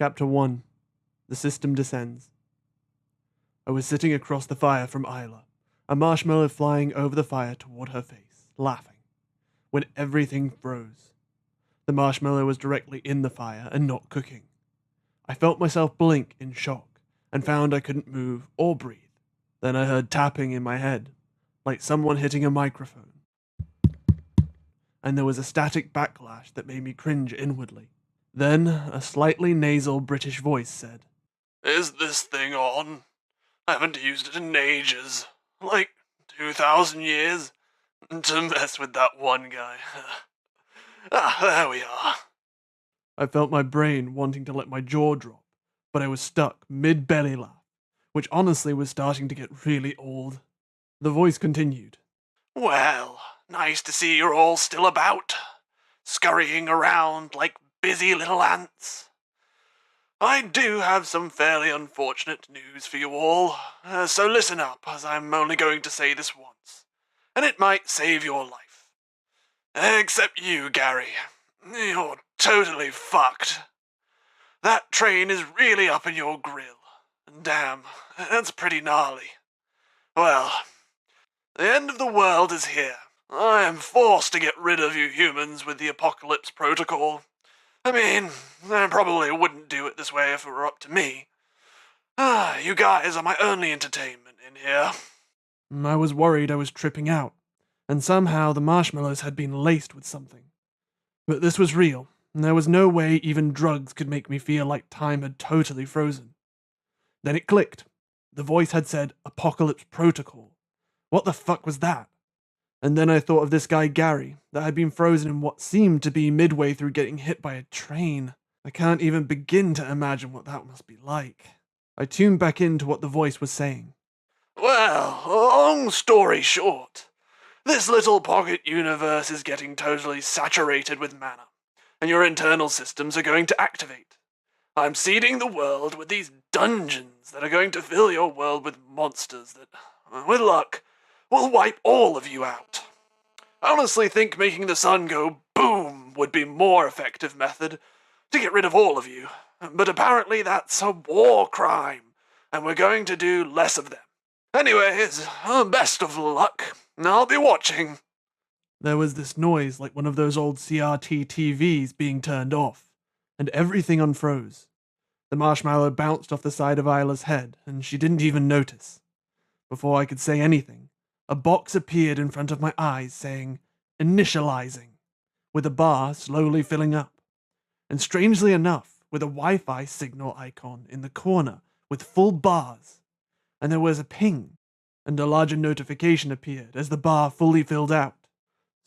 Chapter 1. The System Descends. I was sitting across the fire from Isla, a marshmallow flying over the fire toward her face, laughing, when everything froze. The marshmallow was directly in the fire and not cooking. I felt myself blink in shock, and found I couldn't move or breathe. Then I heard tapping in my head, like someone hitting a microphone. And there was a static backlash that made me cringe inwardly. Then a slightly nasal British voice said, "Is this thing on? I haven't used it in ages. Like 2,000 years. To mess with that one guy. There we are." I felt my brain wanting to let my jaw drop, but I was stuck mid-belly laugh, which honestly was starting to get really old. The voice continued. "Well, nice to see you're all still about, scurrying around like busy little ants. I do have some fairly unfortunate news for you all, so listen up, as I'm only going to say this once, and it might save your life. Except you, Gary. You're totally fucked. That train is really up in your grill. Damn, that's pretty gnarly. Well, the end of the world is here. I am forced to get rid of you humans with the Apocalypse Protocol. I mean, I probably wouldn't do it this way if it were up to me. You guys are my only entertainment in here." I was worried I was tripping out, and somehow the marshmallows had been laced with something. But this was real, and there was no way even drugs could make me feel like time had totally frozen. Then it clicked. The voice had said Apocalypse Protocol. What the fuck was that? And then I thought of this guy Gary, that had been frozen in what seemed to be midway through getting hit by a train. I can't even begin to imagine what that must be like. I tuned back into what the voice was saying. "Well, long story short, this little pocket universe is getting totally saturated with mana, and your internal systems are going to activate. I'm seeding the world with these dungeons that are going to fill your world with monsters that, with luck, will wipe all of you out. I honestly think making the sun go boom would be more effective method to get rid of all of you, but apparently that's a war crime, and we're going to do less of them. Anyways, best of luck. I'll be watching." There was this noise like one of those old CRT TVs being turned off, and everything unfroze. The marshmallow bounced off the side of Isla's head, and she didn't even notice. Before I could say anything, a box appeared in front of my eyes saying, "Initializing," with a bar slowly filling up. And strangely enough, with a Wi-Fi signal icon in the corner with full bars. And there was a ping, and a larger notification appeared as the bar fully filled out.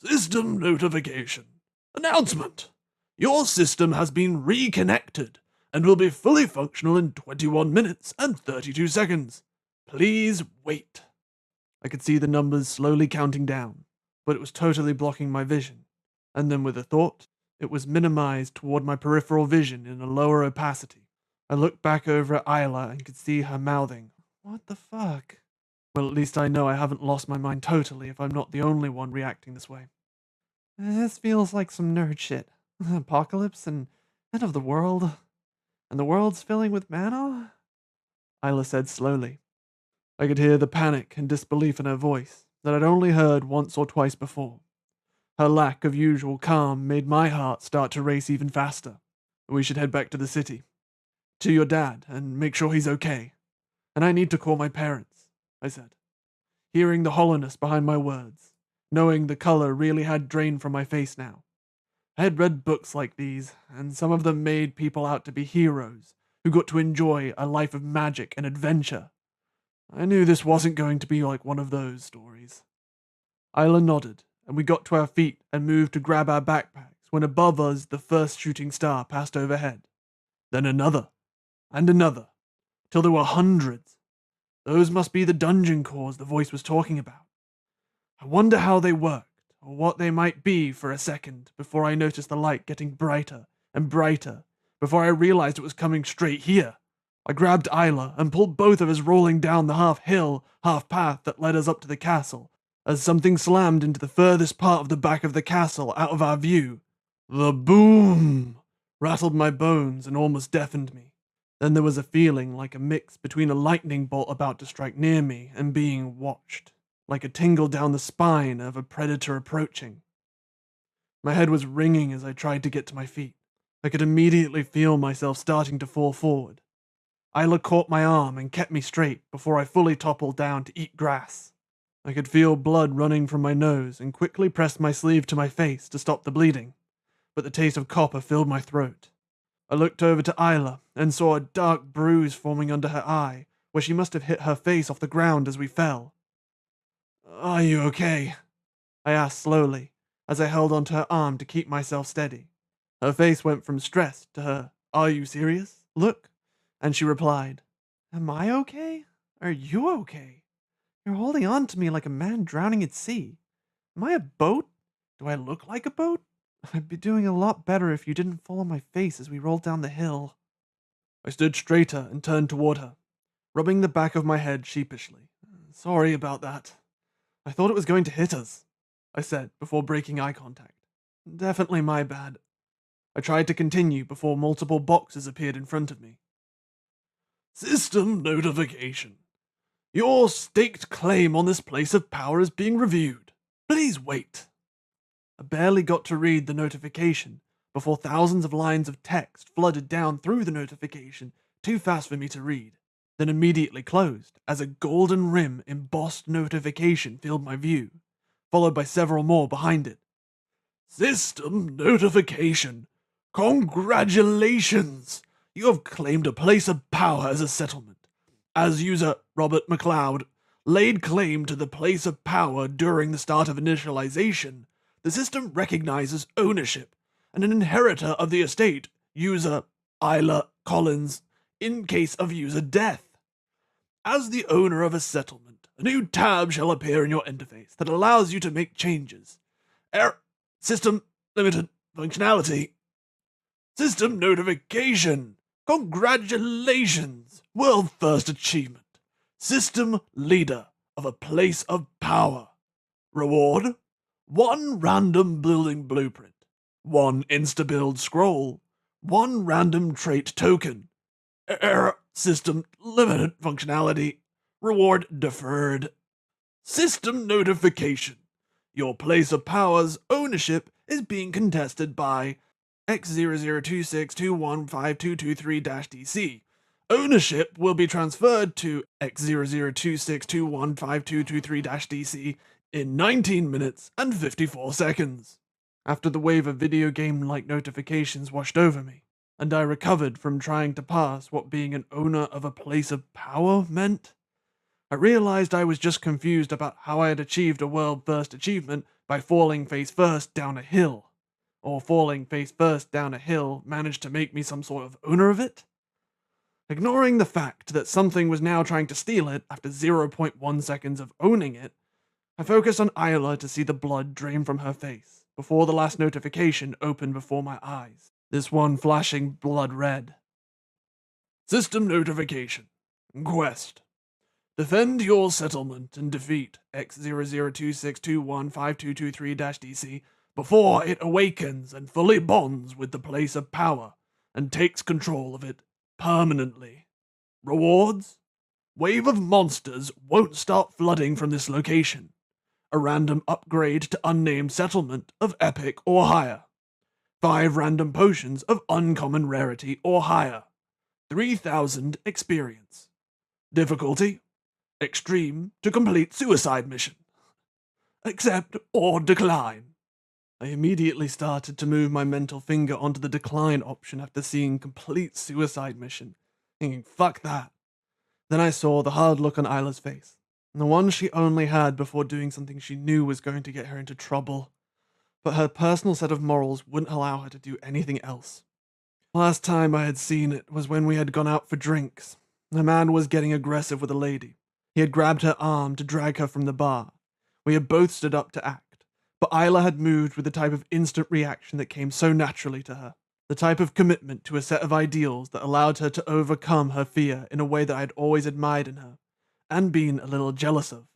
"System notification. Announcement. Your system has been reconnected and will be fully functional in 21 minutes and 32 seconds. Please wait." I could see the numbers slowly counting down, but it was totally blocking my vision. And then with a thought, it was minimized toward my peripheral vision in a lower opacity. I looked back over at Isla and could see her mouthing, "What the fuck?" Well, at least I know I haven't lost my mind totally if I'm not the only one reacting this way. This feels like some nerd shit. Apocalypse and end of the world. And the world's filling with mana? Isla said slowly. I could hear the panic and disbelief in her voice that I'd only heard once or twice before. Her lack of usual calm made my heart start to race even faster. We should head back to the city. To your dad, and make sure he's okay. And I need to call my parents, I said, hearing the hollowness behind my words, knowing the color really had drained from my face now. I had read books like these, and some of them made people out to be heroes who got to enjoy a life of magic and adventure. I knew this wasn't going to be like one of those stories. Isla nodded, and we got to our feet and moved to grab our backpacks when above us the first shooting star passed overhead. Then another, and another, till there were hundreds. Those must be the dungeon cores the voice was talking about. I wonder how they worked, or what they might be for a second before I noticed the light getting brighter and brighter, before I realized it was coming straight here. I grabbed Isla and pulled both of us rolling down the half-hill, half-path that led us up to the castle, as something slammed into the furthest part of the back of the castle out of our view. The boom rattled my bones and almost deafened me. Then there was a feeling like a mix between a lightning bolt about to strike near me and being watched, like a tingle down the spine of a predator approaching. My head was ringing as I tried to get to my feet. I could immediately feel myself starting to fall forward. Isla caught my arm and kept me straight before I fully toppled down to eat grass. I could feel blood running from my nose and quickly pressed my sleeve to my face to stop the bleeding, but the taste of copper filled my throat. I looked over to Isla and saw a dark bruise forming under her eye, where she must have hit her face off the ground as we fell. "Are you okay?" I asked slowly, as I held onto her arm to keep myself steady. Her face went from stress to her "Are you serious?" look, and she replied, "Am I okay? Are you okay? You're holding on to me like a man drowning at sea. Am I a boat? Do I look like a boat? I'd be doing a lot better if you didn't fall on my face as we rolled down the hill." I stood straighter and turned toward her, rubbing the back of my head sheepishly. "Sorry about that. I thought it was going to hit us," I said before breaking eye contact. "Definitely my bad." I tried to continue before multiple boxes appeared in front of me. "System notification. Your staked claim on this place of power is being reviewed. Please wait." I barely got to read the notification before thousands of lines of text flooded down through the notification, too fast for me to read, then immediately closed as a golden rim embossed notification filled my view, followed by several more behind it. "System notification. Congratulations! You have claimed a place of power as a settlement. As user Robert McLeod laid claim to the place of power during the start of initialization, the system recognizes ownership and an inheritor of the estate, user Isla Collins, in case of user death. As the owner of a settlement, a new tab shall appear in your interface that allows you to make changes. System limited functionality. System notification. Congratulations! World first achievement. System leader of a place of power. Reward: 1 random building blueprint, 1 insta-build scroll, 1 random trait token. System limited functionality. Reward deferred. System notification. Your place of power's ownership is being contested by X0026215223-DC. Ownership will be transferred to X0026215223-DC in 19 minutes and 54 seconds. After the wave of video game-like notifications washed over me, and I recovered from trying to pass what being an owner of a place of power meant, I realized I was just confused about how I had achieved a world-first achievement by falling face-first down a hill, or falling face-first down a hill managed to make me some sort of owner of it. Ignoring the fact that something was now trying to steal it after 0.1 seconds of owning it, I focused on Isla to see the blood drain from her face before the last notification opened before my eyes, this one flashing blood red. System notification. Quest. Defend your settlement and defeat X0026215223-DC before it awakens and fully bonds with the place of power and takes control of it permanently. Rewards: wave of monsters won't start flooding from this location. A random upgrade to unnamed settlement of epic or higher. 5 random potions of uncommon rarity or higher. 3,000 experience. Difficulty: extreme to complete suicide mission. Accept or decline. I immediately started to move my mental finger onto the decline option after seeing complete suicide mission, thinking fuck that. Then I saw the hard look on Isla's face, the one she only had before doing something she knew was going to get her into trouble. But her personal set of morals wouldn't allow her to do anything else. Last time I had seen it was when we had gone out for drinks. A man was getting aggressive with a lady. He had grabbed her arm to drag her from the bar. We had both stood up to act, but Isla had moved with the type of instant reaction that came so naturally to her, the type of commitment to a set of ideals that allowed her to overcome her fear in a way that I had always admired in her, and been a little jealous of.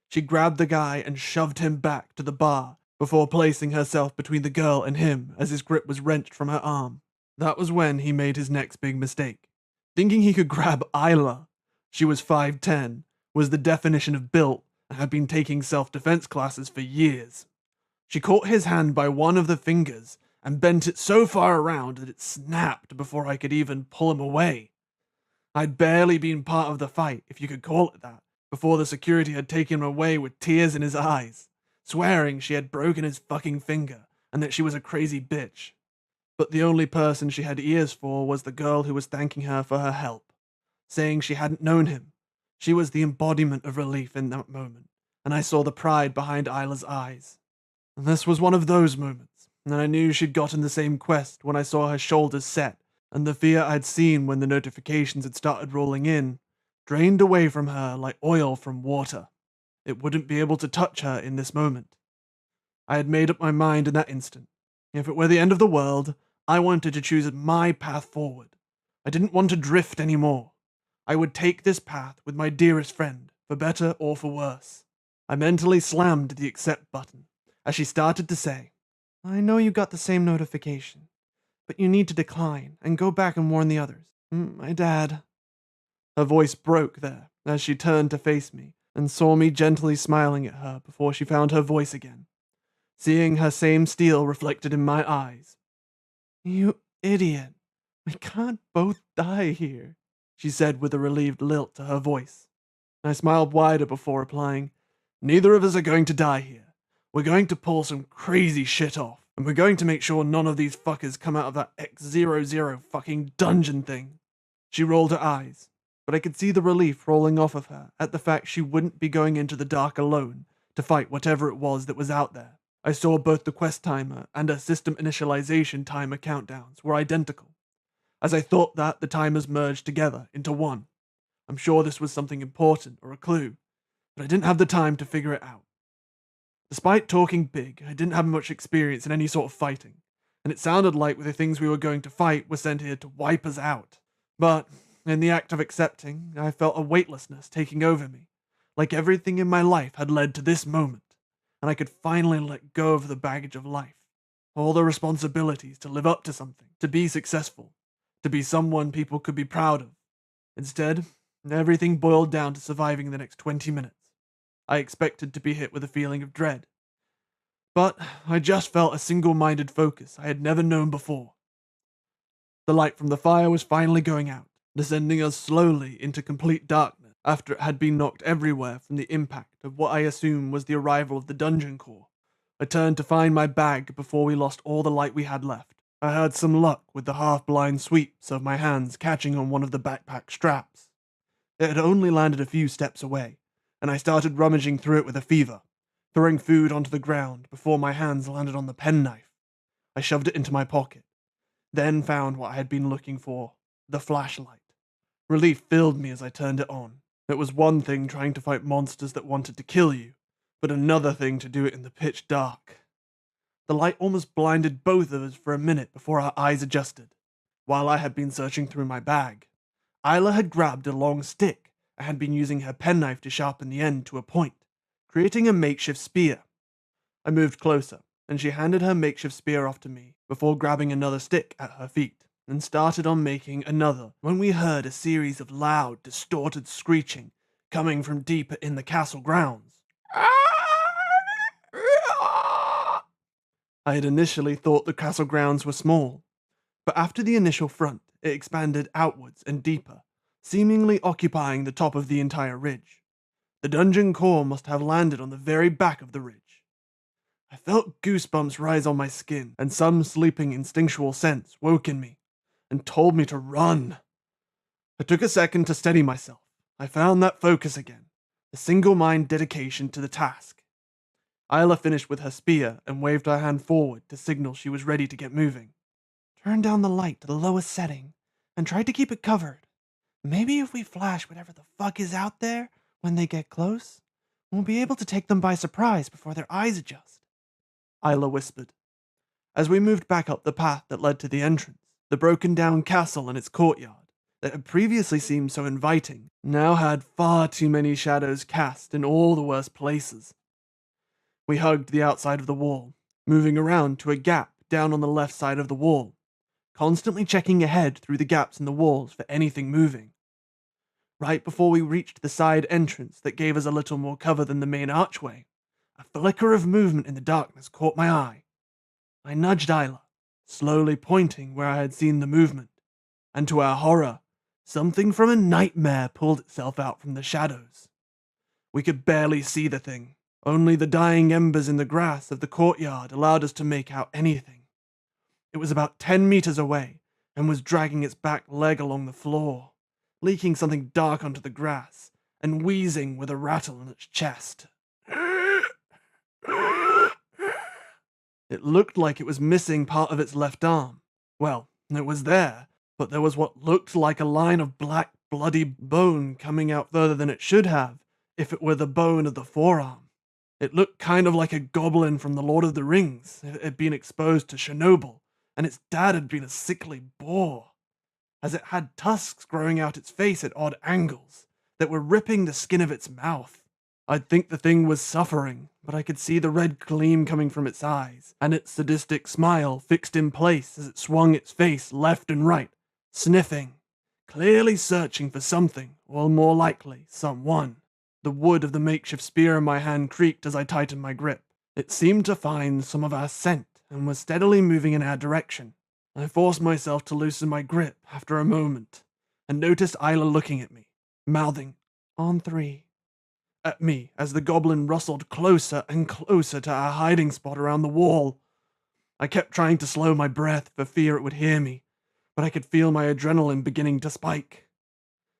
She grabbed the guy and shoved him back to the bar before placing herself between the girl and him as his grip was wrenched from her arm. That was when he made his next big mistake. Thinking he could grab Isla, she was 5'10", was the definition of built, and had been taking self-defense classes for years. She caught his hand by one of the fingers and bent it so far around that it snapped before I could even pull him away. I'd barely been part of the fight, if you could call it that, before the security had taken him away with tears in his eyes, swearing she had broken his fucking finger and that she was a crazy bitch. But the only person she had ears for was the girl who was thanking her for her help, saying she hadn't known him. She was the embodiment of relief in that moment, and I saw the pride behind Isla's eyes. And this was one of those moments, and I knew she'd gotten the same quest when I saw her shoulders set, and the fear I'd seen when the notifications had started rolling in drained away from her like oil from water. It wouldn't be able to touch her in this moment. I had made up my mind in that instant. If it were the end of the world, I wanted to choose my path forward. I didn't want to drift anymore. I would take this path with my dearest friend, for better or for worse. I mentally slammed the accept button as she started to say, "I know you got the same notification, but you need to decline and go back and warn the others. My dad." Her voice broke there as she turned to face me and saw me gently smiling at her before she found her voice again, seeing her same steel reflected in my eyes. "You idiot. We can't both die here," she said with a relieved lilt to her voice. I smiled wider before replying, "Neither of us are going to die here. We're going to pull some crazy shit off, and we're going to make sure none of these fuckers come out of that X00 fucking dungeon thing." She rolled her eyes, but I could see the relief rolling off of her at the fact she wouldn't be going into the dark alone to fight whatever it was that was out there. I saw both the quest timer and her system initialization timer countdowns were identical. As I thought that, the timers merged together into one. I'm sure this was something important or a clue, but I didn't have the time to figure it out. Despite talking big, I didn't have much experience in any sort of fighting, and it sounded like the things we were going to fight were sent here to wipe us out. But in the act of accepting, I felt a weightlessness taking over me, like everything in my life had led to this moment, and I could finally let go of the baggage of life. All the responsibilities to live up to something, to be successful, to be someone people could be proud of. Instead, everything boiled down to surviving the next 20 minutes. I expected to be hit with a feeling of dread, but I just felt a single-minded focus I had never known before. The light from the fire was finally going out, descending us slowly into complete darkness after it had been knocked everywhere from the impact of what I assume was the arrival of the dungeon core. I turned to find my bag before we lost all the light we had left. I had some luck with the half-blind sweeps of my hands catching on one of the backpack straps. It had only landed a few steps away, and I started rummaging through it with a fever, throwing food onto the ground before my hands landed on the penknife. I shoved it into my pocket, then found what I had been looking for, the flashlight. Relief filled me as I turned it on. It was one thing trying to fight monsters that wanted to kill you, but another thing to do it in the pitch dark. The light almost blinded both of us for a minute before our eyes adjusted. While I had been searching through my bag, Isla had grabbed a long stick and had been using her penknife to sharpen the end to a point, creating a makeshift spear. I moved closer, and she handed her makeshift spear off to me before grabbing another stick at her feet, and started on making another when we heard a series of loud, distorted screeching coming from deeper in the castle grounds. I had initially thought the castle grounds were small, but after the initial front, it expanded outwards and deeper, seemingly occupying the top of the entire ridge. The dungeon core must have landed on the very back of the ridge. I felt goosebumps rise on my skin, and some sleeping instinctual sense woke in me and told me to run. I took a second to steady myself. I found that focus again, a single-mind dedication to the task. Isla finished with her spear and waved her hand forward to signal she was ready to get moving. "Turn down the light to the lowest setting and try to keep it covered. Maybe if we flash whatever the fuck is out there when they get close, we'll be able to take them by surprise before their eyes adjust," Isla whispered. As we moved back up the path that led to the entrance, the broken-down castle and its courtyard, that had previously seemed so inviting, now had far too many shadows cast in all the worst places. We hugged the outside of the wall, moving around to a gap down on the left side of the wall. constantly checking ahead through the gaps in the walls for anything moving. Right before we reached the side entrance that gave us a little more cover than the main archway, a flicker of movement in the darkness caught my eye. I nudged Isla, slowly pointing where I had seen the movement, and to our horror, something from a nightmare pulled itself out from the shadows. We could barely see the thing. Only the dying embers in the grass of the courtyard allowed us to make out anything. It was about 10 meters away and was dragging its back leg along the floor, leaking something dark onto the grass and wheezing with a rattle in its chest. It looked like it was missing part of its left arm. Well, it was there, but there was what looked like a line of black, bloody bone coming out further than it should have, if it were the bone of the forearm. It looked kind of like a goblin from the Lord of the Rings. It had been exposed to Chernobyl, and its dad had been a sickly boar, as it had tusks growing out its face at odd angles that were ripping the skin of its mouth. I'd think the thing was suffering, but I could see the red gleam coming from its eyes, and its sadistic smile fixed in place as it swung its face left and right, sniffing, clearly searching for something, or more likely, someone. The wood of the makeshift spear in my hand creaked as I tightened my grip. It seemed to find some of our scent, and was steadily moving in our direction. I forced myself to loosen my grip after a moment, and noticed Isla looking at me, mouthing, "On 3." At me as the goblin rustled closer and closer to our hiding spot around the wall. I kept trying to slow my breath for fear it would hear me, but I could feel my adrenaline beginning to spike.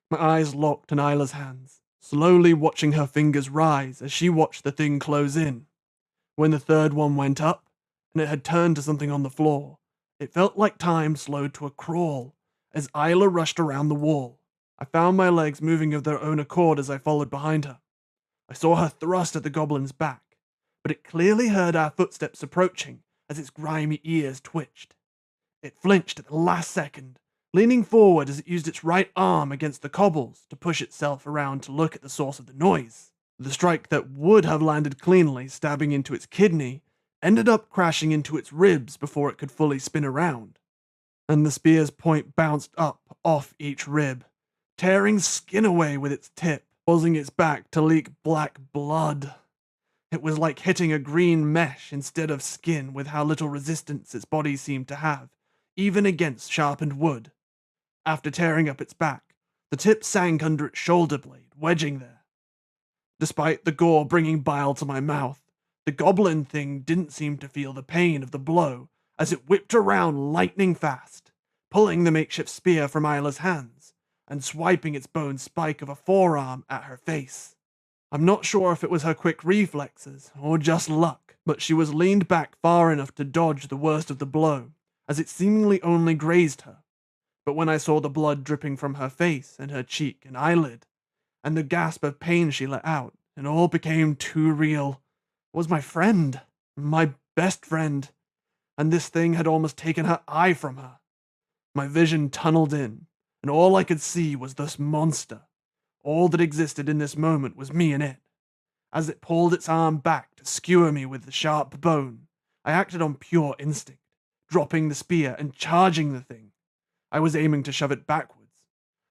My eyes locked in Isla's hands, slowly watching her fingers rise as she watched the thing close in. When the third one went up, and it had turned to something on the floor, it felt like time slowed to a crawl as Isla rushed around the wall. I found my legs moving of their own accord as I followed behind her. I saw her thrust at the goblin's back, but it clearly heard our footsteps approaching as its grimy ears twitched. It flinched at the last second, leaning forward as it used its right arm against the cobbles to push itself around to look at the source of the noise. The strike that would have landed cleanly, stabbing into its kidney, ended up crashing into its ribs before it could fully spin around, and the spear's point bounced up off each rib, tearing skin away with its tip, causing its back to leak black blood. It was like hitting a green mesh instead of skin with how little resistance its body seemed to have, even against sharpened wood. After tearing up its back, the tip sank under its shoulder blade, wedging there. Despite the gore bringing bile to my mouth, the goblin thing didn't seem to feel the pain of the blow as it whipped around lightning fast, pulling the makeshift spear from Isla's hands and swiping its bone spike of a forearm at her face. I'm not sure if it was her quick reflexes or just luck, but she was leaned back far enough to dodge the worst of the blow, as it seemingly only grazed her. But when I saw the blood dripping from her face and her cheek and eyelid, and the gasp of pain she let out, it all became too real. It was my friend, my best friend, and this thing had almost taken her eye from her. My vision tunneled in, and all I could see was this monster. All that existed in this moment was me and it. As it pulled its arm back to skewer me with the sharp bone, I acted on pure instinct, dropping the spear and charging the thing. I was aiming to shove it backwards.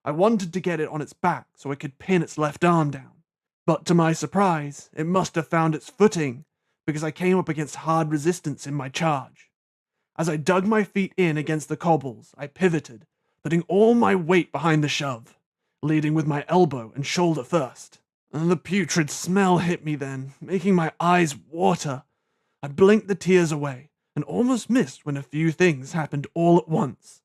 I wanted to get it on its back so I could pin its left arm down. But to my surprise, it must have found its footing, because I came up against hard resistance in my charge. As I dug my feet in against the cobbles, I pivoted, putting all my weight behind the shove, leading with my elbow and shoulder first. And the putrid smell hit me then, making my eyes water. I blinked the tears away, and almost missed when a few things happened all at once.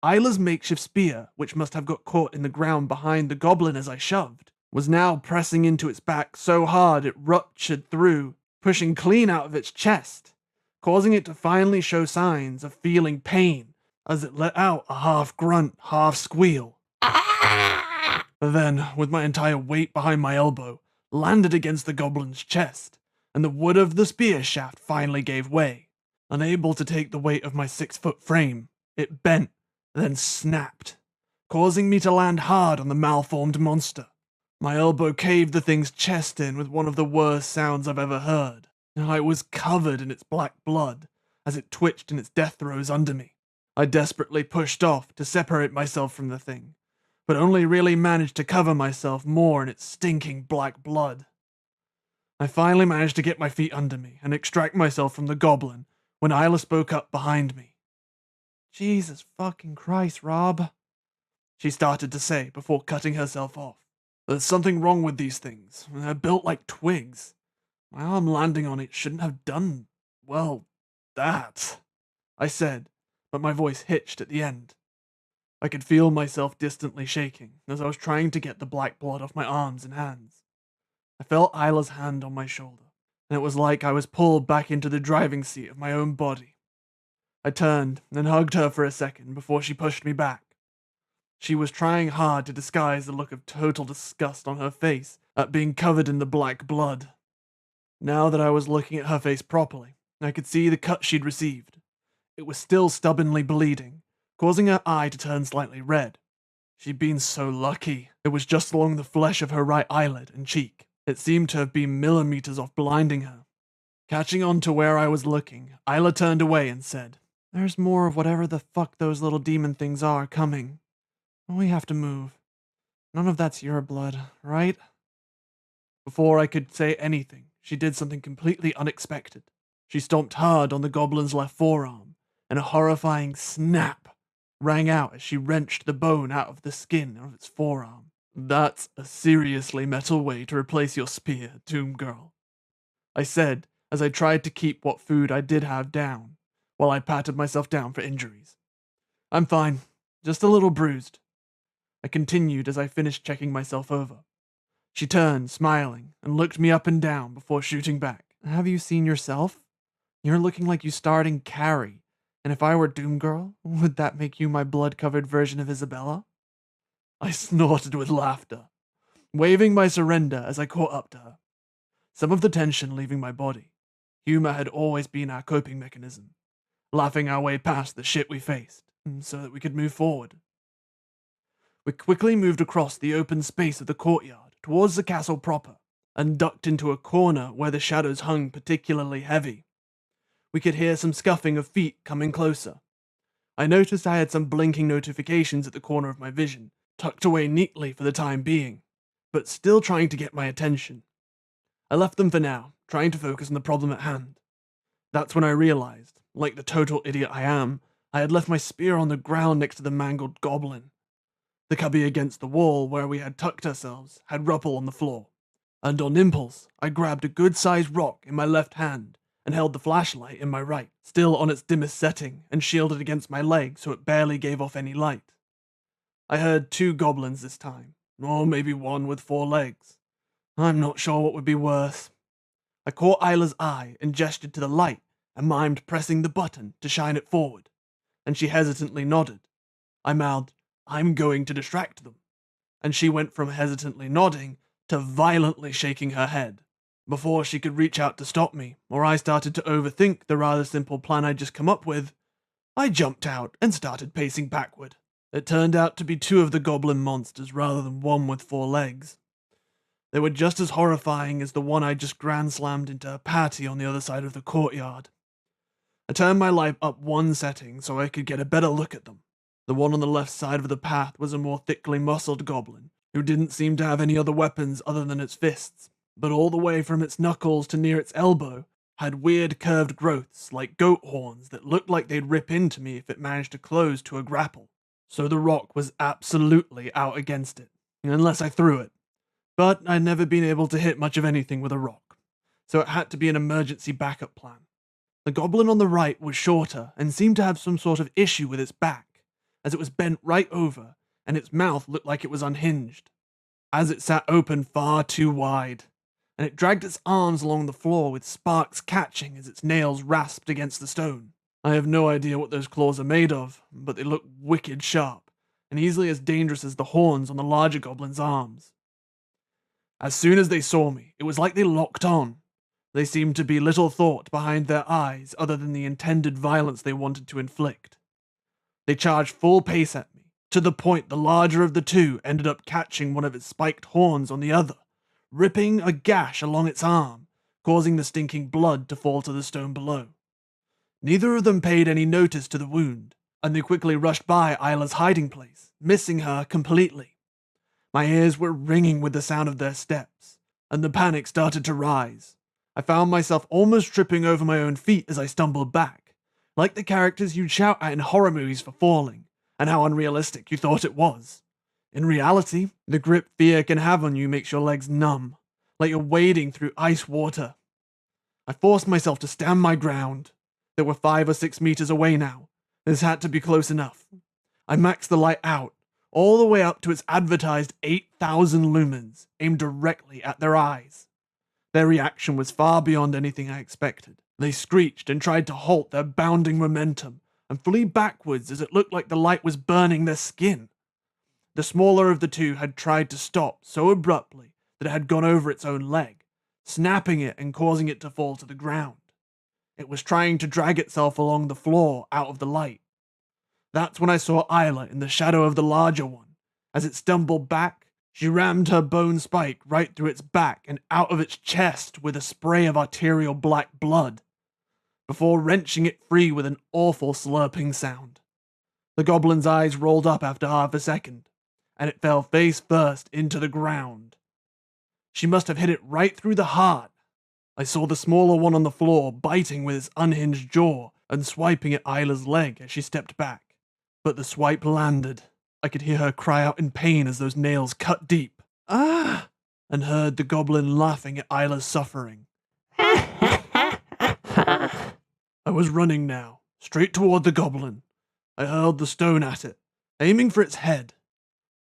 Isla's makeshift spear, which must have got caught in the ground behind the goblin as I shoved, was now pressing into its back so hard it ruptured through, pushing clean out of its chest, causing it to finally show signs of feeling pain as it let out a half grunt, half squeal. Then, with my entire weight behind my elbow, landed against the goblin's chest, and the wood of the spear shaft finally gave way. Unable to take the weight of my 6-foot frame, it bent, then snapped, causing me to land hard on the malformed monster. My elbow caved the thing's chest in with one of the worst sounds I've ever heard, and I was covered in its black blood as it twitched in its death throes under me. I desperately pushed off to separate myself from the thing, but only really managed to cover myself more in its stinking black blood. I finally managed to get my feet under me and extract myself from the goblin when Isla spoke up behind me. "Jesus fucking Christ, Rob," she started to say before cutting herself off. "There's something wrong with these things. They're built like twigs. My arm landing on it shouldn't have done, well, that," I said, but my voice hitched at the end. I could feel myself distantly shaking as I was trying to get the black blood off my arms and hands. I felt Isla's hand on my shoulder, and it was like I was pulled back into the driving seat of my own body. I turned and hugged her for a second before she pushed me back. She was trying hard to disguise the look of total disgust on her face at being covered in the black blood. Now that I was looking at her face properly, I could see the cut she'd received. It was still stubbornly bleeding, causing her eye to turn slightly red. She'd been so lucky. It was just along the flesh of her right eyelid and cheek. It seemed to have been millimeters off blinding her. Catching on to where I was looking, Isla turned away and said, "There's more of whatever the fuck those little demon things are coming. We have to move. None of that's your blood, right?" Before I could say anything, she did something completely unexpected. She stomped hard on the goblin's left forearm, and a horrifying snap rang out as she wrenched the bone out of the skin of its forearm. "That's a seriously metal way to replace your spear, Doom Girl," I said as I tried to keep what food I did have down, while I patted myself down for injuries. "I'm fine, just a little bruised," I continued as I finished checking myself over. She turned, smiling, and looked me up and down before shooting back. "Have you seen yourself? You're looking like you starred in Carrie, and if I were Doom Girl, would that make you my blood-covered version of Isabella?" I snorted with laughter, waving my surrender as I caught up to her. Some of the tension leaving my body. Humor had always been our coping mechanism, laughing our way past the shit we faced, so that we could move forward. We quickly moved across the open space of the courtyard towards the castle proper, and ducked into a corner where the shadows hung particularly heavy. We could hear some scuffing of feet coming closer. I noticed I had some blinking notifications at the corner of my vision, tucked away neatly for the time being, but still trying to get my attention. I left them for now, trying to focus on the problem at hand. That's when I realized, like the total idiot I am, I had left my spear on the ground next to the mangled goblin. The cubby against the wall where we had tucked ourselves had rubble on the floor, and on impulse, I grabbed a good-sized rock in my left hand and held the flashlight in my right, still on its dimmest setting and shielded against my leg so it barely gave off any light. I heard 2 goblins this time, or maybe one with 4 legs. I'm not sure what would be worse. I caught Isla's eye and gestured to the light and mimed pressing the button to shine it forward, and she hesitantly nodded. I mouthed, "I'm going to distract them," and she went from hesitantly nodding to violently shaking her head. Before she could reach out to stop me, or I started to overthink the rather simple plan I'd just come up with, I jumped out and started pacing backward. It turned out to be 2 of the goblin monsters rather than one with 4 legs. They were just as horrifying as the one I just grand slammed into a patty on the other side of the courtyard. I turned my light up 1 setting so I could get a better look at them. The one on the left side of the path was a more thickly muscled goblin, who didn't seem to have any other weapons other than its fists, but all the way from its knuckles to near its elbow had weird curved growths like goat horns that looked like they'd rip into me if it managed to close to a grapple. So the rock was absolutely out against it, unless I threw it. But I'd never been able to hit much of anything with a rock, so it had to be an emergency backup plan. The goblin on the right was shorter and seemed to have some sort of issue with its back, as it was bent right over, and its mouth looked like it was unhinged, as it sat open far too wide, and it dragged its arms along the floor with sparks catching as its nails rasped against the stone. I have no idea what those claws are made of, but they look wicked sharp, and easily as dangerous as the horns on the larger goblin's arms. As soon as they saw me, it was like they locked on. They seemed to be little thought behind their eyes other than the intended violence they wanted to inflict. They charged full pace at me, to the point the larger of the 2 ended up catching one of its spiked horns on the other, ripping a gash along its arm, causing the stinking blood to fall to the stone below. Neither of them paid any notice to the wound, and they quickly rushed by Isla's hiding place, missing her completely. My ears were ringing with the sound of their steps, and the panic started to rise. I found myself almost tripping over my own feet as I stumbled back, like the characters you'd shout at in horror movies for falling, and how unrealistic you thought it was. In reality, the grip fear can have on you makes your legs numb, like you're wading through ice water. I forced myself to stand my ground. They were 5 or 6 meters away now. This had to be close enough. I maxed the light out, all the way up to its advertised 8,000 lumens, aimed directly at their eyes. Their reaction was far beyond anything I expected. They screeched and tried to halt their bounding momentum and flee backwards as it looked like the light was burning their skin. The smaller of the two had tried to stop so abruptly that it had gone over its own leg, snapping it and causing it to fall to the ground. It was trying to drag itself along the floor out of the light. That's when I saw Isla in the shadow of the larger one. As it stumbled back, she rammed her bone spike right through its back and out of its chest with a spray of arterial black blood, before wrenching it free with an awful slurping sound. The goblin's eyes rolled up after half a second, and it fell face first into the ground. She must have hit it right through the heart. I saw the smaller one on the floor biting with its unhinged jaw and swiping at Isla's leg as she stepped back. But the swipe landed. I could hear her cry out in pain as those nails cut deep. Ah! And heard the goblin laughing at Isla's suffering. I was running now, straight toward the goblin. I hurled the stone at it, aiming for its head.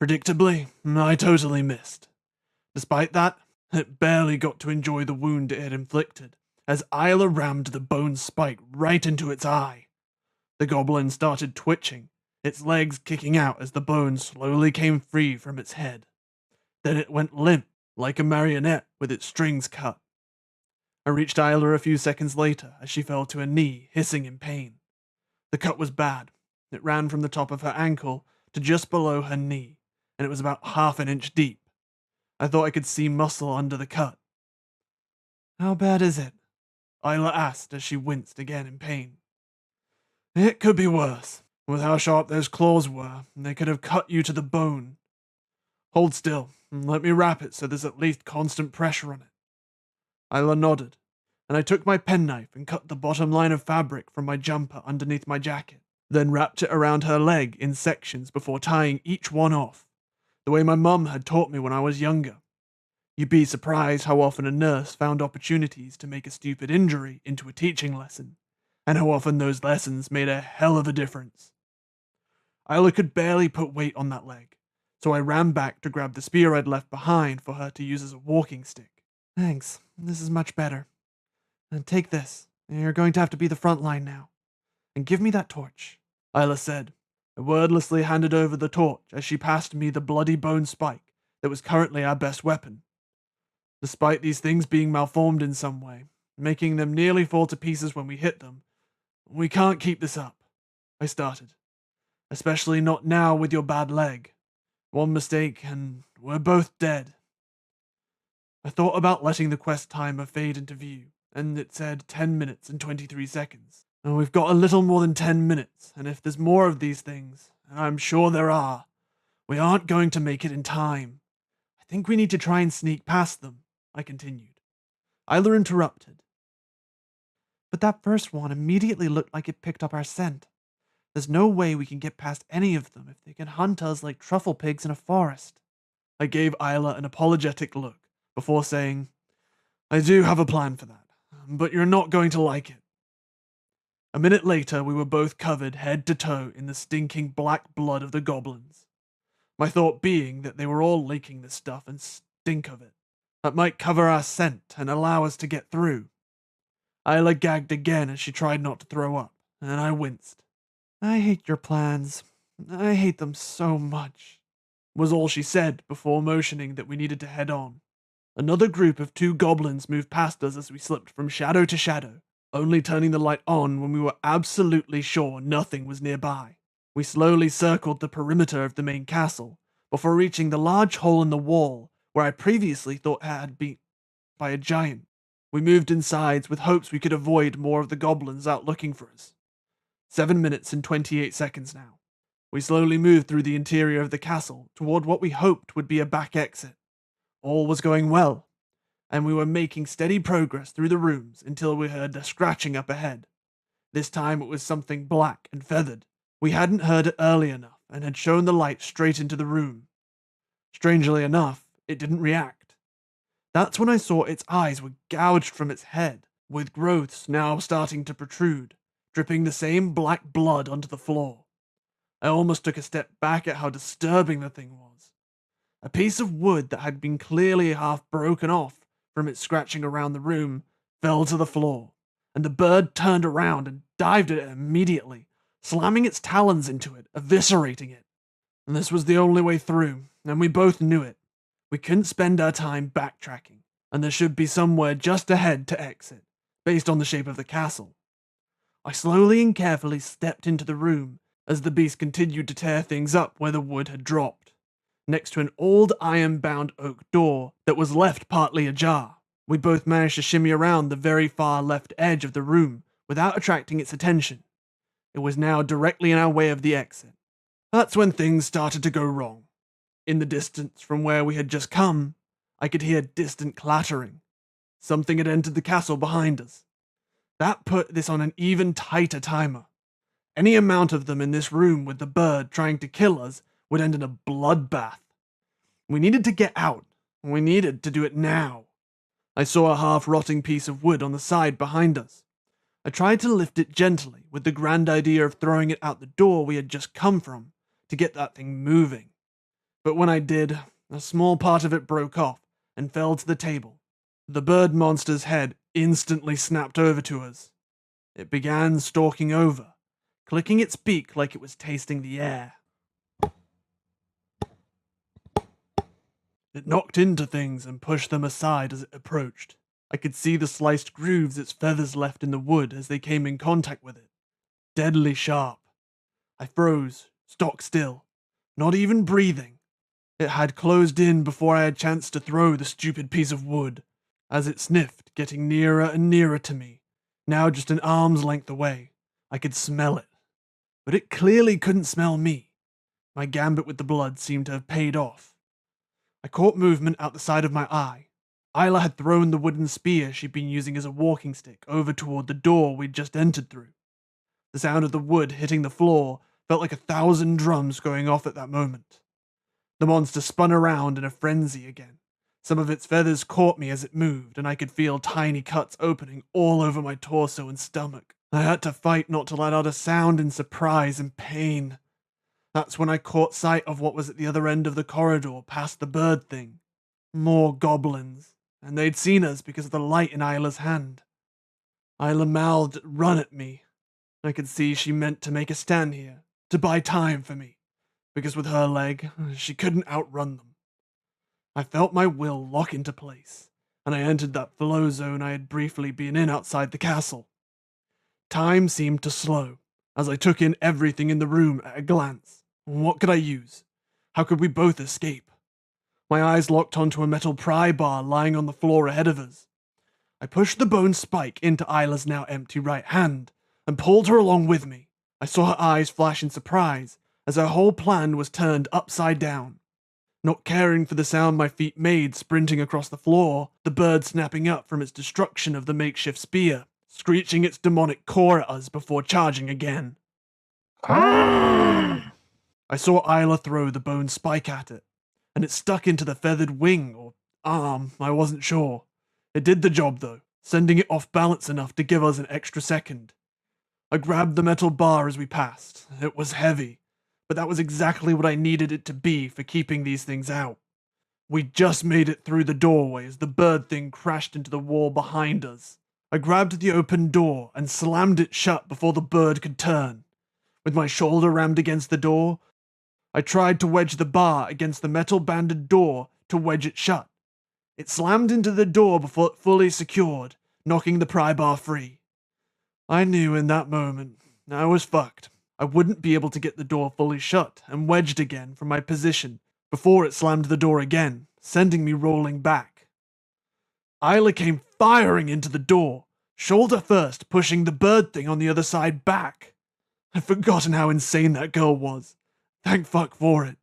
Predictably, I totally missed. Despite that, it barely got to enjoy the wound it had inflicted, as Isla rammed the bone spike right into its eye. The goblin started twitching, its legs kicking out as the bone slowly came free from its head. Then it went limp, like a marionette with its strings cut. I reached Isla a few seconds later as she fell to her knee, hissing in pain. The cut was bad. It ran from the top of her ankle to just below her knee, and it was about half an inch deep. I thought I could see muscle under the cut. How bad is it? Isla asked as she winced again in pain. It could be worse. With how sharp those claws were, they could have cut you to the bone. Hold still, and let me wrap it so there's at least constant pressure on it. Isla nodded, and I took my penknife and cut the bottom line of fabric from my jumper underneath my jacket, then wrapped it around her leg in sections before tying each one off, the way my mum had taught me when I was younger. You'd be surprised how often a nurse found opportunities to make a stupid injury into a teaching lesson, and how often those lessons made a hell of a difference. Isla could barely put weight on that leg, so I ran back to grab the spear I'd left behind for her to use as a walking stick. Thanks, this is much better. And take this, you're going to have to be the front line now. And give me that torch, Isla said. I wordlessly handed over the torch as she passed me the bloody bone spike that was currently our best weapon. Despite these things being malformed in some way, making them nearly fall to pieces when we hit them, we can't keep this up, I started. Especially not now with your bad leg. One mistake and we're both dead. I thought about letting the quest timer fade into view, and it said 10 minutes and 23 seconds. And we've got a little more than 10 minutes, and if there's more of these things, and I'm sure there are, we aren't going to make it in time. I think we need to try and sneak past them, I continued. Isla interrupted. But that first one immediately looked like it picked up our scent. There's no way we can get past any of them if they can hunt us like truffle pigs in a forest. I gave Isla an apologetic look before saying, I do have a plan for that, but you're not going to like it. A minute later, we were both covered head to toe in the stinking black blood of the goblins. My thought being that they were all licking this stuff and stink of it. That might cover our scent and allow us to get through. Isla gagged again as she tried not to throw up, and I winced. I hate your plans. I hate them so much, was all she said before motioning that we needed to head on. Another group of 2 goblins moved past us as we slipped from shadow to shadow, only turning the light on when we were absolutely sure nothing was nearby. We slowly circled the perimeter of the main castle, before reaching the large hole in the wall where I previously thought had been by a giant. We moved inside with hopes we could avoid more of the goblins out looking for us. 7 minutes and 28 seconds now. We slowly moved through the interior of the castle toward what we hoped would be a back exit. All was going well, and we were making steady progress through the rooms until we heard a scratching up ahead. This time it was something black and feathered. We hadn't heard it early enough and had shown the light straight into the room. Strangely enough, it didn't react. That's when I saw its eyes were gouged from its head, with growths now starting to protrude, dripping the same black blood onto the floor. I almost took a step back at how disturbing the thing was. A piece of wood that had been clearly half broken off from its scratching around the room fell to the floor, and the bird turned around and dived at it immediately, slamming its talons into it, eviscerating it. And this was the only way through, and we both knew it. We couldn't spend our time backtracking, and there should be somewhere just ahead to exit, based on the shape of the castle. I slowly and carefully stepped into the room as the beast continued to tear things up where the wood had dropped, next to an old iron-bound oak door that was left partly ajar. We both managed to shimmy around the very far left edge of the room without attracting its attention. It was now directly in our way of the exit. That's when things started to go wrong. In the distance from where we had just come, I could hear distant clattering. Something had entered the castle behind us. That put this on an even tighter timer. Any amount of them in this room with the bird trying to kill us would end in a bloodbath. We needed to get out, and we needed to do it now. I saw a half-rotting piece of wood on the side behind us. I tried to lift it gently with the grand idea of throwing it out the door we had just come from to get that thing moving. But when I did, a small part of it broke off and fell to the table. The bird monster's head instantly snapped over to us. It began stalking over, clicking its beak like it was tasting the air. It knocked into things and pushed them aside as it approached. I could see the sliced grooves its feathers left in the wood as they came in contact with it. Deadly sharp. I froze, stock still, not even breathing. It had closed in before I had chance to throw the stupid piece of wood. As it sniffed, getting nearer and nearer to me, now just an arm's length away, I could smell it. But it clearly couldn't smell me. My gambit with the blood seemed to have paid off. I caught movement out the side of my eye. Isla had thrown the wooden spear she'd been using as a walking stick over toward the door we'd just entered through. The sound of the wood hitting the floor felt like 1,000 drums going off at that moment. The monster spun around in a frenzy again. Some of its feathers caught me as it moved, and I could feel tiny cuts opening all over my torso and stomach. I had to fight not to let out a sound in surprise and pain. That's when I caught sight of what was at the other end of the corridor past the bird thing. More goblins, and they'd seen us because of the light in Isla's hand. Isla mouthed "run" at me. I could see she meant to make a stand here, to buy time for me, because with her leg, she couldn't outrun them. I felt my will lock into place, and I entered that flow zone I had briefly been in outside the castle. Time seemed to slow, as I took in everything in the room at a glance. What could I use? How could we both escape? My eyes locked onto a metal pry bar lying on the floor ahead of us. I pushed the bone spike into Isla's now empty right hand, and pulled her along with me. I saw her eyes flash in surprise, as her whole plan was turned upside down. Not caring for the sound my feet made sprinting across the floor, the bird snapping up from its destruction of the makeshift spear, screeching its demonic core at us before charging again. I saw Isla throw the bone spike at it, and it stuck into the feathered wing or arm, I wasn't sure. It did the job though, sending it off balance enough to give us an extra second. I grabbed the metal bar as we passed. It was heavy, but that was exactly what I needed it to be for keeping these things out. We just made it through the doorway as the bird thing crashed into the wall behind us. I grabbed the open door and slammed it shut before the bird could turn. With my shoulder rammed against the door, I tried to wedge the bar against the metal-banded door to wedge it shut. It slammed into the door before it fully secured, knocking the pry bar free. I knew in that moment I was fucked. I wouldn't be able to get the door fully shut and wedged again from my position before it slammed the door again, sending me rolling back. Isla came firing into the door, shoulder first, pushing the bird thing on the other side back. I'd forgotten how insane that girl was. Thank fuck for it.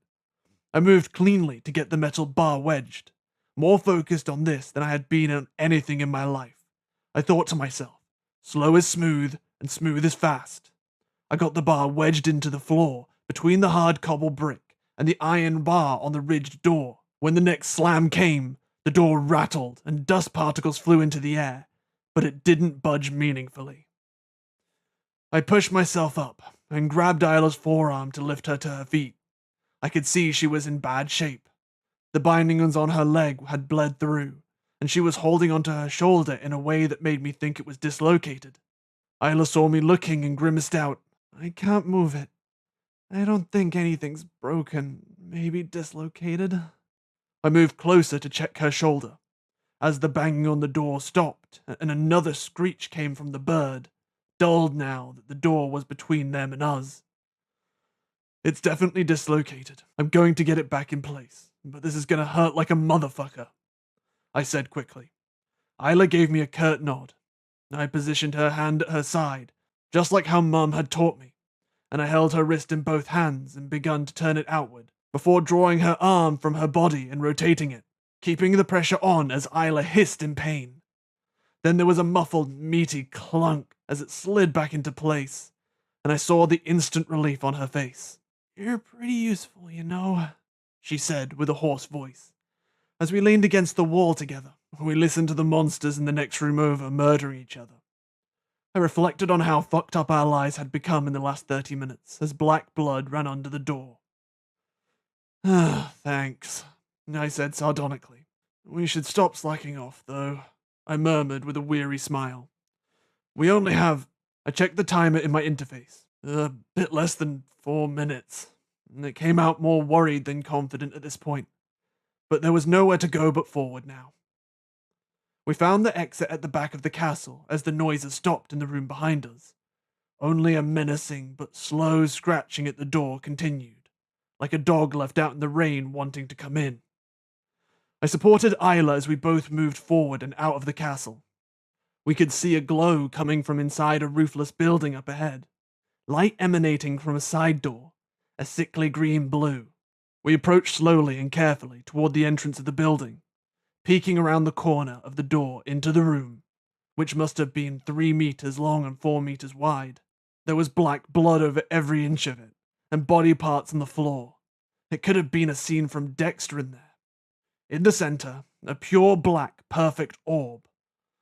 I moved cleanly to get the metal bar wedged, more focused on this than I had been on anything in my life. I thought to myself, slow is smooth, and smooth is fast. I got the bar wedged into the floor, between the hard cobble brick and the iron bar on the ridged door. When the next slam came, the door rattled and dust particles flew into the air, but it didn't budge meaningfully. I pushed myself up and grabbed Isla's forearm to lift her to her feet. I could see she was in bad shape. The bindings on her leg had bled through, and she was holding onto her shoulder in a way that made me think it was dislocated. Isla saw me looking and grimaced out. I can't move it. I don't think anything's broken, maybe dislocated. I moved closer to check her shoulder. As the banging on the door stopped, and another screech came from the bird, dulled now that the door was between them and us. It's definitely dislocated. I'm going to get it back in place, but this is gonna hurt like a motherfucker, I said quickly. Isla gave me a curt nod. I positioned her hand at her side, just like how Mum had taught me, and I held her wrist in both hands and begun to turn it outward, before drawing her arm from her body and rotating it, keeping the pressure on as Isla hissed in pain. Then there was a muffled, meaty clunk as it slid back into place, and I saw the instant relief on her face. You're pretty useful, you know, she said with a hoarse voice. As we leaned against the wall together, we listened to the monsters in the next room over murdering each other. I reflected on how fucked up our lives had become in the last 30 minutes as black blood ran under the door. Thanks, I said sardonically. We should stop slacking off, though, I murmured with a weary smile. We only have... I checked the timer in my interface. A bit less than 4 minutes. And it came out more worried than confident at this point. But there was nowhere to go but forward now. We found the exit at the back of the castle as the noises stopped in the room behind us. Only a menacing but slow scratching at the door continued, like a dog left out in the rain wanting to come in. I supported Isla as we both moved forward and out of the castle. We could see a glow coming from inside a roofless building up ahead, light emanating from a side door, a sickly green blue. We approached slowly and carefully toward the entrance of the building, peeking around the corner of the door into the room, which must have been 3 meters long and 4 meters wide. There was black blood over every inch of it, and body parts on the floor. It could have been a scene from Dexter in there. In the center, a pure black, perfect orb.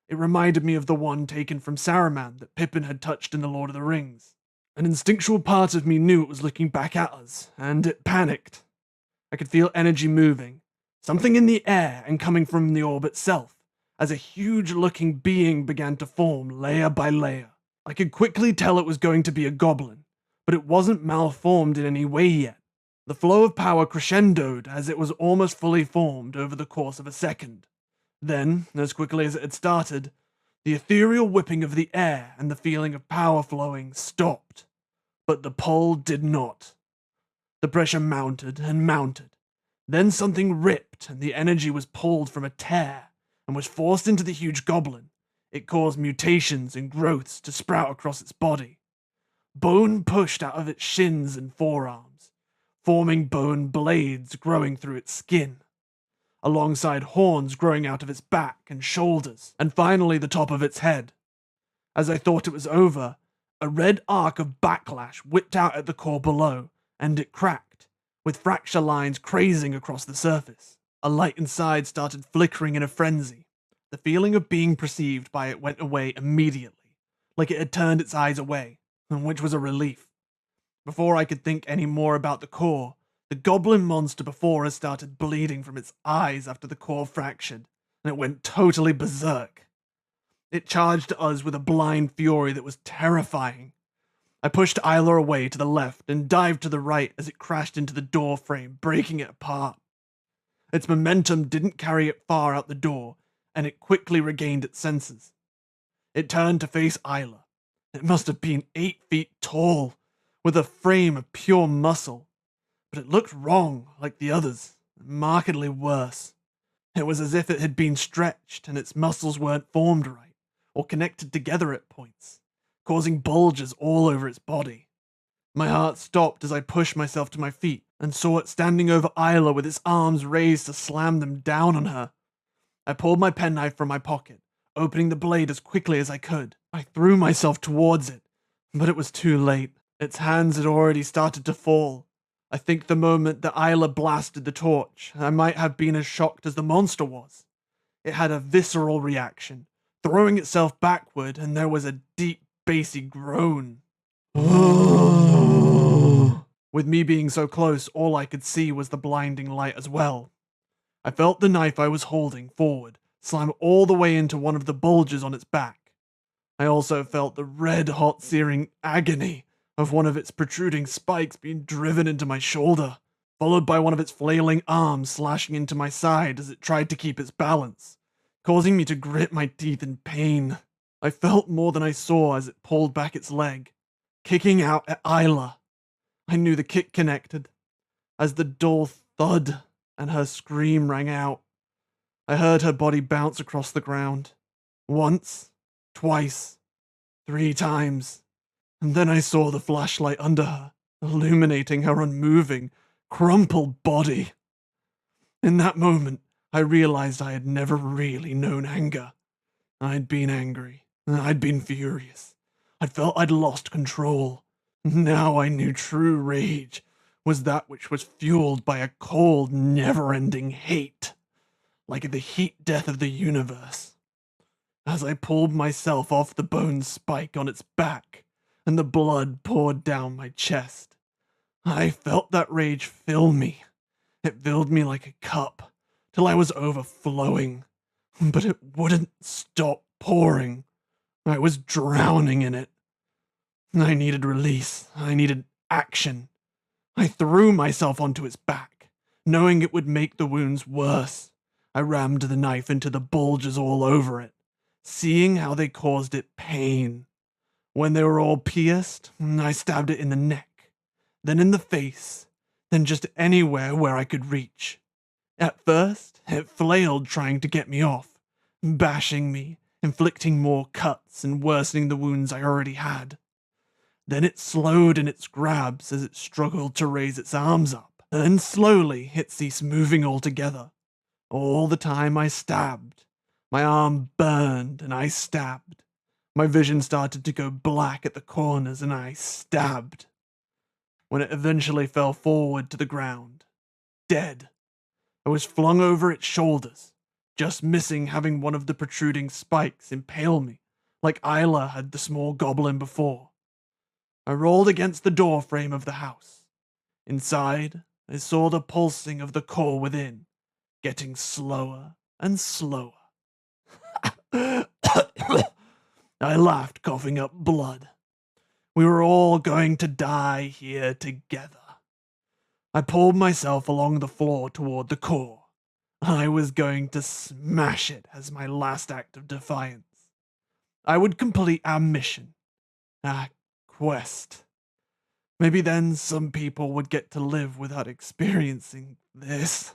It reminded me of the one taken from Saruman that Pippin had touched in The Lord of the Rings. An instinctual part of me knew it was looking back at us, and it panicked. I could feel energy moving, something in the air and coming from the orb itself, as a huge-looking being began to form layer by layer. I could quickly tell it was going to be a goblin, but it wasn't malformed in any way yet. The flow of power crescendoed as it was almost fully formed over the course of a second. Then, as quickly as it had started, the ethereal whipping of the air and the feeling of power flowing stopped. But the pull did not. The pressure mounted and mounted. Then something ripped and the energy was pulled from a tear and was forced into the huge goblin. It caused mutations and growths to sprout across its body. Bone pushed out of its shins and forearms, forming bone blades growing through its skin, alongside horns growing out of its back and shoulders, and finally the top of its head. As I thought it was over, a red arc of backlash whipped out at the core below, and it cracked, with fracture lines crazing across the surface. A light inside started flickering in a frenzy. The feeling of being perceived by it went away immediately, like it had turned its eyes away, which was a relief. Before I could think any more about the core, the goblin monster before us started bleeding from its eyes after the core fractured, and it went totally berserk. It charged at us with a blind fury that was terrifying. I pushed Isla away to the left and dived to the right as it crashed into the door frame, breaking it apart. Its momentum didn't carry it far out the door, and it quickly regained its senses. It turned to face Isla. It must have been 8 feet tall, with a frame of pure muscle. But it looked wrong, like the others, markedly worse. It was as if it had been stretched and its muscles weren't formed right, or connected together at points, causing bulges all over its body. My heart stopped as I pushed myself to my feet and saw it standing over Isla with its arms raised to slam them down on her. I pulled my penknife from my pocket, opening the blade as quickly as I could. I threw myself towards it, but it was too late. Its hands had already started to fall. I think the moment that Isla blasted the torch, I might have been as shocked as the monster was. It had a visceral reaction, throwing itself backward, and there was a deep, bassy groan. With me being so close, all I could see was the blinding light as well. I felt the knife I was holding forward slam all the way into one of the bulges on its back. I also felt the red-hot searing agony of one of its protruding spikes being driven into my shoulder, followed by one of its flailing arms slashing into my side as it tried to keep its balance, causing me to grit my teeth in pain. I felt more than I saw as it pulled back its leg, kicking out at Isla. I knew the kick connected, as the dull thud and her scream rang out. I heard her body bounce across the ground. Once, twice, 3 times. And then I saw the flashlight under her, illuminating her unmoving, crumpled body. In that moment, I realized I had never really known anger. I'd been angry. I'd been furious. I felt I'd lost control. Now I knew true rage was that which was fueled by a cold, never-ending hate, like the heat death of the universe. As I pulled myself off the bone spike on its back, and the blood poured down my chest, I felt that rage fill me. It filled me like a cup, till I was overflowing, but it wouldn't stop pouring. I was drowning in it. I needed release. I needed action. I threw myself onto its back, knowing it would make the wounds worse. I rammed the knife into the bulges all over it, seeing how they caused it pain. When they were all pierced, I stabbed it in the neck, then in the face, then just anywhere where I could reach. At first, it flailed trying to get me off, bashing me, inflicting more cuts and worsening the wounds I already had. Then it slowed in its grabs as it struggled to raise its arms up. Then slowly it ceased moving altogether. All the time I stabbed. My arm burned and I stabbed. My vision started to go black at the corners and I stabbed. When it eventually fell forward to the ground, dead, I was flung over its shoulders, just missing having one of the protruding spikes impale me, like Isla had the small goblin before. I rolled against the door frame of the house. Inside, I saw the pulsing of the core within, getting slower and slower. I laughed, coughing up blood. We were all going to die here together. I pulled myself along the floor toward the core. I was going to smash it as my last act of defiance. I would complete our mission, our quest. Maybe then some people would get to live without experiencing this.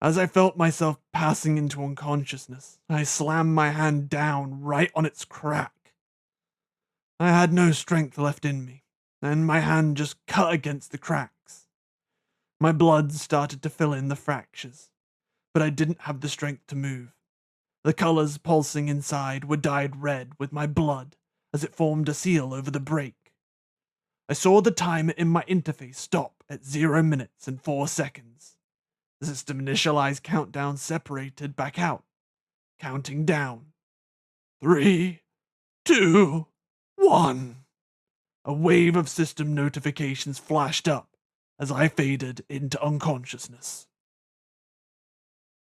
As I felt myself passing into unconsciousness, I slammed my hand down right on its crack. I had no strength left in me, and my hand just cut against the cracks. My blood started to fill in the fractures, but I didn't have the strength to move. The colors pulsing inside were dyed red with my blood as it formed a seal over the break. I saw the timer in my interface stop at 0 minutes and 4 seconds. The system initialized countdown separated back out, counting down. 3, 2, 1. A wave of system notifications flashed up as I faded into unconsciousness.